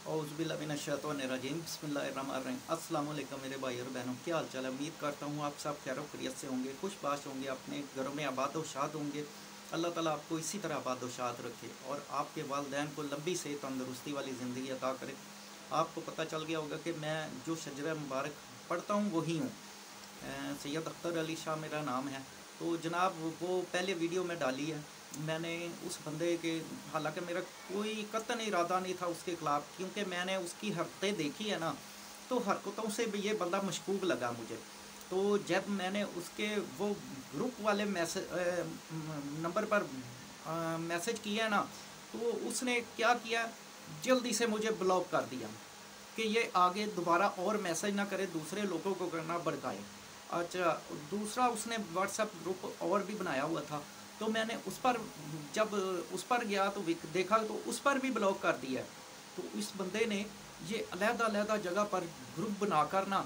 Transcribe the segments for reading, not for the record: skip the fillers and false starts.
औज़ुबिल्लाहिमिनश्शैतानिर्रजीम बिस्मिल्लाहिर्रहमानिर्रहीम। अस्सलाम वालेकुम मेरे भाई और बहनों, क्या हाल चाल है। उम्मीद करता हूँ आप सब खैर खैरियत से होंगे, खुशबाश होंगे, अपने घरों में आबाद व शाद होंगे। अल्लाह ताला आपको इसी तरह आबाद व शाद रखे और आपके वालिदैन को लंबी से तंदुरुस्ती वाली ज़िंदगी अता करे। आपको पता चल गया होगा कि मैं जो शजरा मुबारक पढ़ता हूँ वही हूँ। सैयद अख्तर अली शाह मेरा नाम है। तो जनाब वो पहले वीडियो में डाली है मैंने उस बंदे के, हालांकि मेरा कोई कतई इरादा नहीं था उसके ख़िलाफ़, क्योंकि मैंने उसकी हरकतें देखी है ना, तो हरकतों से भी ये बंदा मशकूक लगा मुझे। तो जब मैंने उसके वो ग्रुप वाले नंबर पर मैसेज किया ना, तो उसने क्या किया, जल्दी से मुझे ब्लॉक कर दिया कि ये आगे दोबारा और मैसेज ना करे, दूसरे लोगों को करना भड़काए। अच्छा, दूसरा उसने व्हाट्सएप ग्रुप और भी बनाया हुआ था, तो मैंने उस पर जब उस पर गया तो देखा तो उस पर भी ब्लॉक कर दिया। तो इस बंदे ने ये अलग-अलग जगह पर ग्रुप बनाकर ना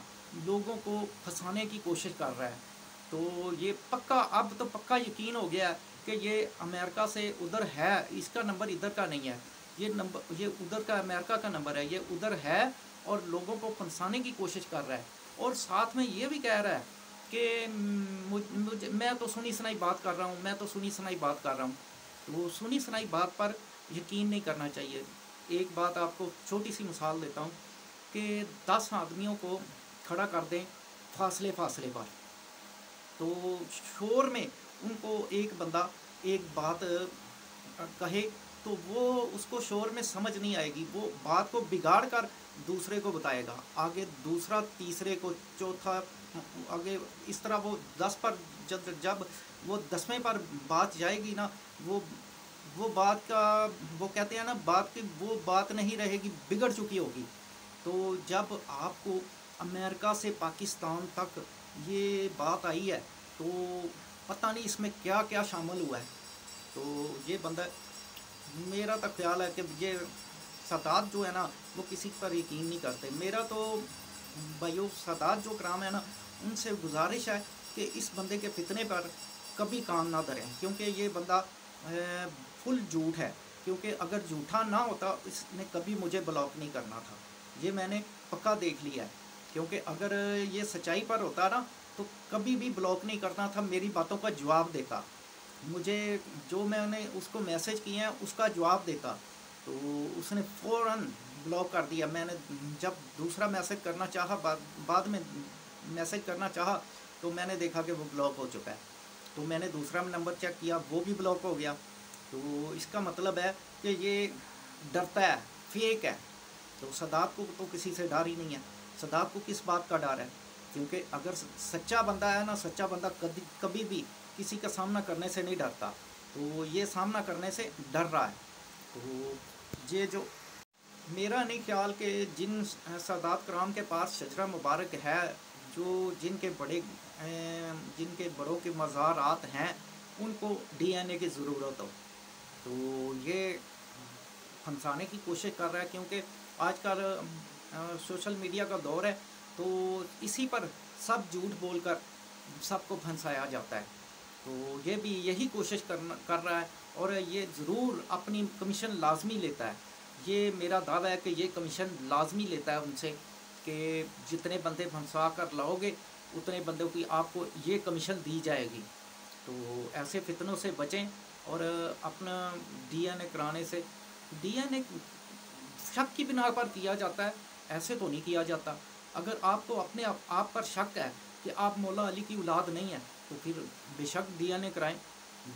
लोगों को फंसाने की कोशिश कर रहा है। तो ये पक्का, अब तो पक्का यकीन हो गया है कि ये अमेरिका से उधर है, इसका नंबर इधर का नहीं है। ये उधर का अमेरिका का नंबर है, ये उधर है और लोगों को फंसाने की कोशिश कर रहा है। और साथ में ये भी कह रहा है कि मुझे, मैं तो सुनी सुनाई बात कर रहा हूँ, मैं तो सुनी सुनाई बात कर रहा हूँ। तो सुनी सुनाई बात पर यकीन नहीं करना चाहिए। एक बात आपको छोटी सी मिसाल देता हूँ कि 10 आदमियों को खड़ा कर दें फासले फासले पर, तो शोर में उनको एक बंदा एक बात कहे तो वो उसको शोर में समझ नहीं आएगी, वो बात को बिगाड़ कर दूसरे को बताएगा, आगे दूसरा तीसरे को, चौथा आगे, इस तरह वो 10 पर जब वो 10वें पर बात जाएगी ना, वो बात का, वो कहते हैं ना, बात की वो बात नहीं रहेगी, बिगड़ चुकी होगी। तो जब आपको अमेरिका से पाकिस्तान तक ये बात आई है तो पता नहीं इसमें क्या क्या शामिल हुआ है। तो ये बंदा, मेरा तो ख्याल है कि ये सादात जो है ना, वो किसी पर यकीन नहीं करते। मेरा तो भाइयों सादात जो कराम है ना, उनसे गुजारिश है कि इस बंदे के फितने पर कभी कान ना धरें, क्योंकि ये बंदा फुल झूठ है। क्योंकि अगर झूठा ना होता इसने कभी मुझे ब्लॉक नहीं करना था, ये मैंने पक्का देख लिया है। क्योंकि अगर ये सच्चाई पर होता ना तो कभी भी ब्लॉक नहीं करना था, मेरी बातों का जवाब देता, मुझे जो मैंने उसको मैसेज किए हैं उसका जवाब देता। तो उसने फ़ौरन ब्लॉक कर दिया। मैंने जब दूसरा मैसेज करना चाहा, बाद में मैसेज करना चाहा, तो मैंने देखा कि वो ब्लॉक हो चुका है। तो मैंने दूसरा नंबर चेक किया, वो भी ब्लॉक हो गया। तो इसका मतलब है कि ये डरता है, फेक है। तो सदात को तो किसी से डर ही नहीं है। सदात को किस बात का डर है? क्योंकि अगर सच्चा बंदा है ना, सच्चा बंदा कभी भी किसी का सामना करने से नहीं डरता। तो ये सामना करने से डर रहा है। तो ये जो, मेरा नहीं ख्याल कि जिन सादात कराम के पास शजरा मुबारक है, जो जिनके बड़ों के मज़ारात हैं, उनको डीएनए की ज़रूरत हो, तो ये फंसाने की कोशिश कर रहा है। क्योंकि आजकल सोशल मीडिया का दौर है, तो इसी पर सब झूठ बोलकर सबको फंसाया जाता है। तो ये भी यही कोशिश कर रहा है और ये ज़रूर अपनी कमीशन लाजमी लेता है। ये मेरा दावा है कि ये कमीशन लाजमी लेता है उनसे, कि जितने बंदे फंसा कर लाओगे उतने बंदों की आपको ये कमीशन दी जाएगी। तो ऐसे फितनों से बचें और अपना डीएनए कराने से, डीएनए शक की बिना पर किया जाता है, ऐसे तो नहीं किया जाता। अगर आपको अपने आप पर शक है कि आप मौला अली की औलाद नहीं है, तो फिर बेशक डीएनए कराएं।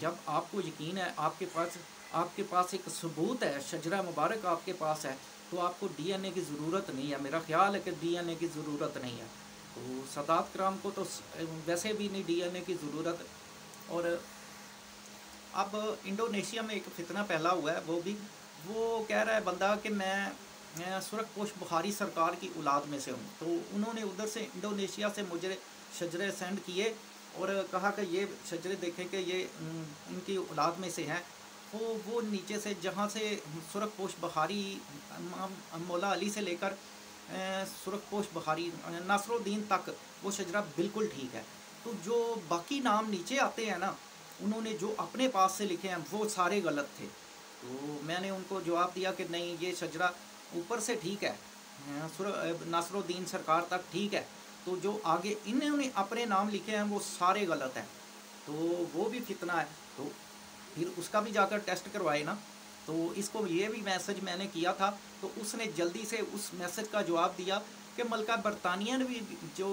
जब आपको यकीन है, आपके पास एक सबूत है, शजरा मुबारक आपके पास है, तो आपको डीएनए की ज़रूरत नहीं है। मेरा ख्याल है कि डीएनए की ज़रूरत नहीं है। तो सादात कराम को तो वैसे भी नहीं डीएनए की ज़रूरत। और अब इंडोनेशिया में एक फितना फैला हुआ है, वो कह रहा है बंदा कि मैं सुरखपोश बुखारी सरकार की औलाद में से हूँ। तो उन्होंने उधर से, इंडोनेशिया से मुझे शजरे सेंड किए और कहा कि ये शजरे देखें कि ये उनकी औलाद में से हैं। तो वो नीचे से, जहाँ से सुरखपोश बुखारी मौला अली से लेकर सुरखपोश बुखारी नासरुद्दीन तक वो शजरा बिल्कुल ठीक है। तो जो बाकी नाम नीचे आते हैं ना, उन्होंने जो अपने पास से लिखे हैं वो सारे गलत थे। तो मैंने उनको जवाब दिया कि नहीं, ये शजरा ऊपर से ठीक है, नासरुद्दीन सरकार तक ठीक है, तो जो आगे इन्होंने अपने नाम लिखे हैं वो सारे गलत हैं, तो वो भी फितना है। तो फिर उसका भी जाकर टेस्ट करवाए ना। तो इसको ये भी मैसेज मैंने किया था, तो उसने जल्दी से उस मैसेज का जवाब दिया कि मलका बरतानिया ने भी जो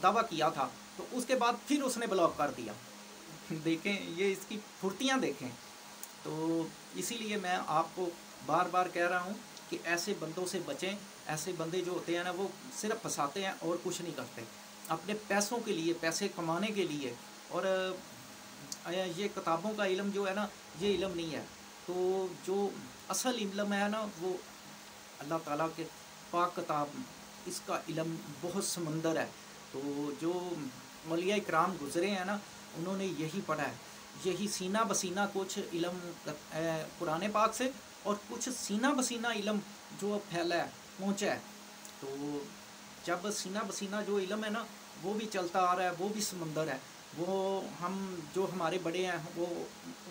दावा किया था, तो उसके बाद फिर उसने ब्लॉक कर दिया। देखें ये इसकी फुर्तियाँ देखें। तो इसीलिए मैं आपको बार बार कह रहा हूँ कि ऐसे बंदों से बचें। ऐसे बंदे जो होते हैं ना, वो सिर्फ फंसाते हैं और कुछ नहीं करते, अपने पैसों के लिए, पैसे कमाने के लिए। और ये किताबों का इल्म जो है ना, ये इल्म नहीं है। तो जो असल इल्म है ना, वो अल्लाह ताला के पाक किताब, इसका इल्म बहुत समंदर है। तो जो औलिया इकराम गुज़रे हैं ना, उन्होंने यही पढ़ा है, यही सीना बसीना कुछ इल्म कुरान पाक से, और कुछ सीना बसीना इल्म जो फैला है, पहुँचा है। तो जब सीना बसीना जो इल्म है ना, वो भी चलता आ रहा है, वो भी समंदर है। वो हम जो हमारे बड़े हैं, वो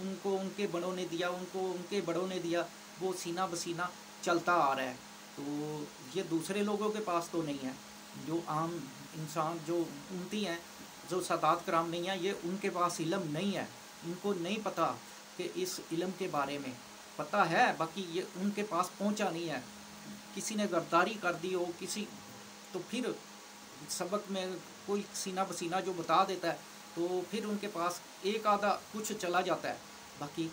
उनको उनके बड़ों ने दिया, उनको उनके बड़ों ने दिया, वो सीना बसीना चलता आ रहा है। तो ये दूसरे लोगों के पास तो नहीं है। जो आम इंसान जो उम्मती हैं, जो सादात कराम नहीं है, ये उनके पास इल्म नहीं है। इनको नहीं पता कि इस इल्म के बारे में, पता है बाकी ये उनके पास पहुंचा नहीं है। किसी ने गद्दारी कर दी हो किसी, तो फिर सबक में कोई सीना बसीना जो बता देता है, तो फिर उनके पास एक आधा कुछ चला जाता है। बाकी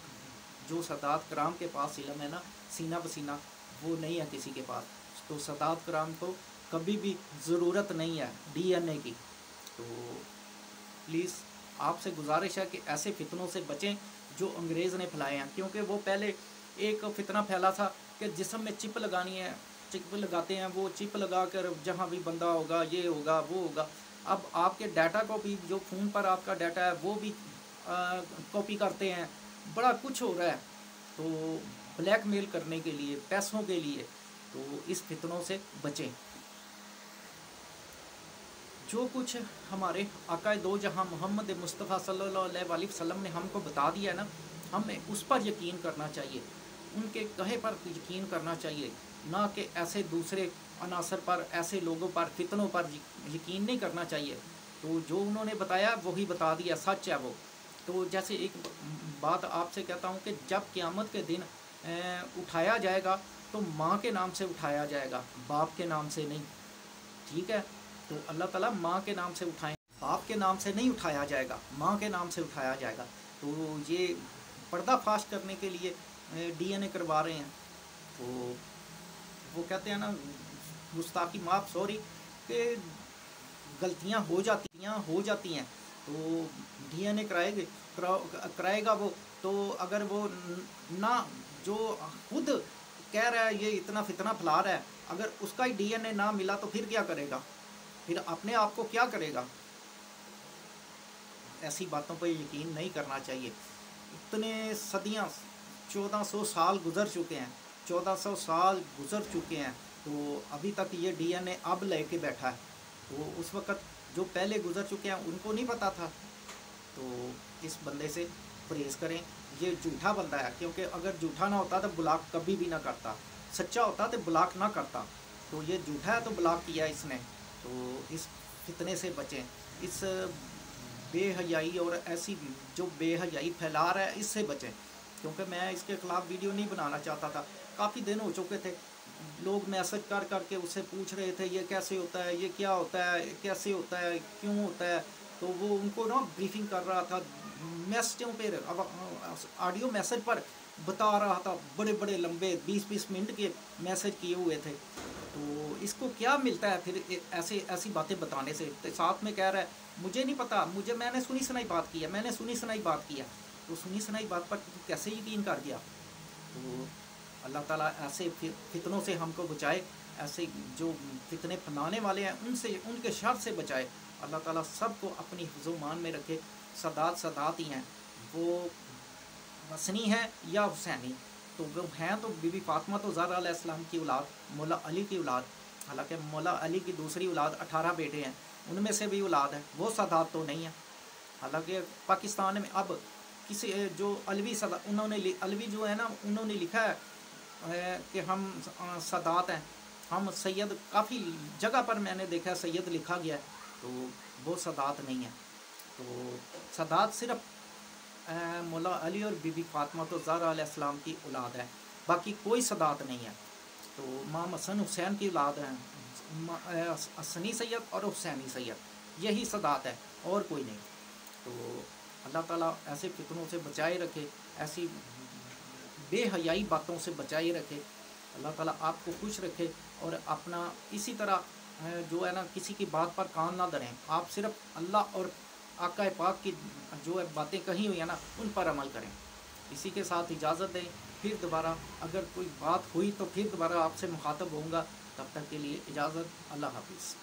जो सादात कराम के पास इल्म है ना, सीना बसीना, वो नहीं है किसी के पास। तो सादात कराम को कभी भी ज़रूरत नहीं है DNA की। तो प्लीज़ आपसे गुजारिश है कि ऐसे फितनों से बचें जो अंग्रेज़ ने फैलाए हैं। क्योंकि वो पहले एक फितना फैला था कि जिस्म में चिप लगानी है, चिप लगाते हैं, वो चिप लगा कर जहाँ भी बंदा होगा, ये होगा, वो होगा। अब आपके डाटा को भी, जो फ़ोन पर आपका डाटा है, वो भी कॉपी करते हैं। बड़ा कुछ हो रहा है, तो ब्लैकमेल करने के लिए, पैसों के लिए। तो इस फितनों से बचें। जो कुछ हमारे आका दो जहाँ मोहम्मद मुस्तफ़ा सल्लल्लाहु अलैहि वसल्लम ने हमको बता दिया है ना, हमें उस पर यकीन करना चाहिए, उनके कहे पर यकीन करना चाहिए, ना कि ऐसे दूसरे अनासर पर, ऐसे लोगों पर, फितनों पर यकीन नहीं करना चाहिए। तो जो उन्होंने बताया वही बता दिया, सच है वो। तो जैसे एक बात आपसे कहता हूँ कि जब क़यामत के दिन उठाया जाएगा, तो माँ के नाम से उठाया जाएगा, बाप के नाम से नहीं। ठीक है, तो अल्लाह ताला माँ के नाम से उठाएं, बाप के नाम से नहीं उठाया जाएगा, माँ के नाम से उठाया जाएगा। तो ये पर्दाफाश करने के लिए DNA करवा रहे हैं। तो वो कहते हैं ना, गुस्ताखी माफ़, सॉरी, कि गलतियाँ हो जाती हैं। तो DNA कराएगा वो। तो अगर वो ना, जो खुद कह रहा है ये इतना फितना फैला रहा है, अगर उसका ही DNA ना मिला तो फिर क्या करेगा? फिर अपने आप को क्या करेगा? ऐसी बातों पर यकीन नहीं करना चाहिए। इतने सदियाँ, 1400 साल गुजर चुके हैं, 1400 साल गुजर चुके हैं, तो अभी तक ये DNA अब लेके बैठा है। तो उस वक़्त जो पहले गुजर चुके हैं उनको नहीं पता था। तो इस बंदे से परहेज़ करें, ये झूठा बंदा है। क्योंकि अगर झूठा ना होता तो ब्लॉक कभी भी ना करता, सच्चा होता तो ब्लॉक ना करता। तो ये झूठा है तो ब्लॉक किया इसने। तो इस फितने से बचें, इस बेहयाई और ऐसी जो बेहयाई फैला रहा है, इससे बचें। क्योंकि मैं इसके ख़िलाफ़ वीडियो नहीं बनाना चाहता था, काफ़ी दिन हो चुके थे, लोग मैसेज कर करके उससे पूछ रहे थे ये कैसे होता है, ये क्या होता है, कैसे होता है, क्यों होता है। तो वो उनको ना ब्रीफिंग कर रहा था, मैसेजों पर, अब ऑडियो मैसेज पर बता रहा था, बड़े बड़े लंबे 20-20 मिनट के मैसेज किए हुए थे। तो इसको क्या मिलता है फिर ऐसी बातें बताने से? तो साथ में कह रहा है मुझे नहीं पता, मैंने सुनी सुनाई बात की है। तो सुनी सुनाई बात पर कैसे यकीन कर गया? तो अल्लाह ताला ऐसे फितनों से हमको बचाए, ऐसे जो फितने फैलाने वाले हैं उनसे, उनके शर से बचाए। अल्लाह ताला सबको अपनी हिफ्ज़-ओ-मान में रखे। सादात ही हैं, वो हसनी है या हुसैनी। तो वो हैं तो बीबी फातिमा तो ज़हरा अलैहिस्सलाम की औलाद, मौला अली की औलाद। हालांकि मौला अली की दूसरी औलाद 18 बेटे हैं, उनमें से भी औलाद है, वो सादात तो नहीं है। हालांकि पाकिस्तान में अब किसी जो अलवी सदा, उन्होंने अलवी जो है ना, उन्होंने लिखा है है कि हम सादात हैं, हम सैयद, काफ़ी जगह पर मैंने देखा है सैयद लिखा गया है, तो वो सादात नहीं है। तो सादात सिर्फ मौला अली और बीबी फातिमा तो ज़हरा अलैहिस्सलाम की औलाद है, बाकी कोई सादात नहीं है। तो इमाम हसन हुसैन की औलाद हैं, हसनी सैयद और हुसैनी सैयद, यही सादात है और कोई नहीं। तो अल्लाह ताला ऐसे फितनों से बचाए रखे, ऐसी बेहयाई बातों से बचाए रखे। अल्लाह ताला आपको खुश रखे और अपना इसी तरह जो है ना, किसी की बात पर कान ना धरें। आप सिर्फ अल्लाह और आका पाक की जो है बातें कही हुई है ना, उन पर अमल करें। इसी के साथ इजाज़त दें, फिर दोबारा अगर कोई बात हुई तो फिर दोबारा आपसे मुखातब होऊंगा। तब तक के लिए इजाज़त, अल्लाह हाफिज़।